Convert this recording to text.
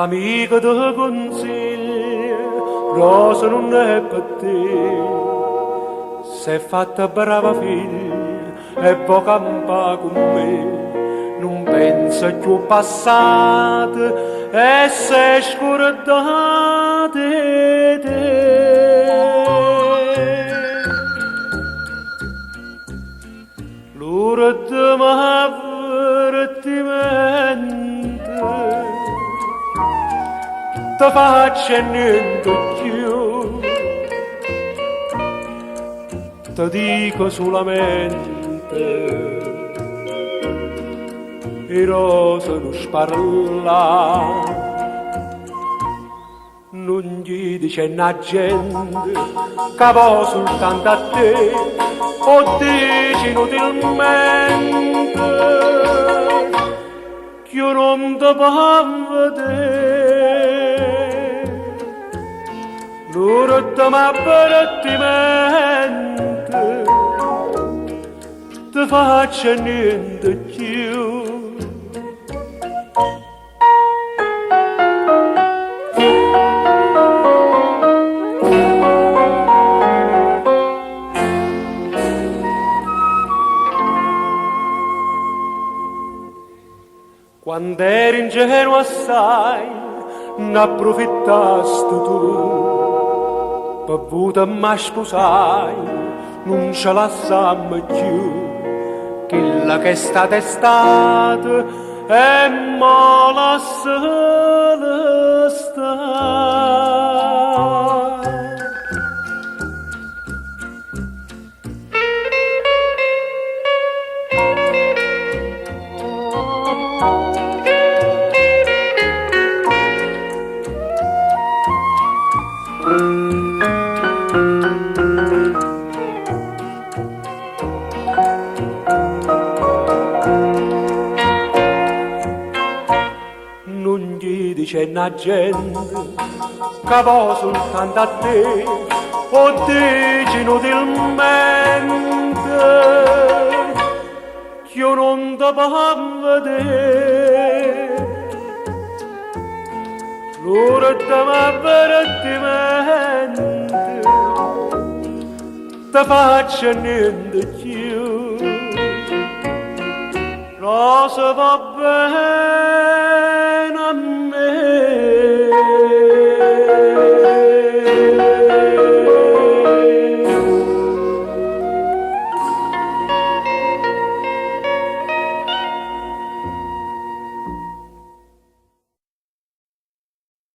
Amico ti consiglio, rosa non è per te. Sei fatta brava figlia e può campare con me. Non pensa più al passato e sei scordata di te. L'ultima avvertimento ti faccio niente più, ti dico solamente i rose non sparla, non gli dice una gente che va soltanto a te, o dici inutilmente che io non ti può vedere. L'ultimo avvertimento ti faccio niente più. Quando eri ingenuo assai, ne approfittasti tu, per avuta ma sposai, non ce la sammo più, quella che è stata estate e mo la sole sta. Non gli dice una gente che va soltanto a te, o dici inutilmente che io non ti posso vedere. L'ultimo avvertimento ti faccio niente più. Rosa va bene a me,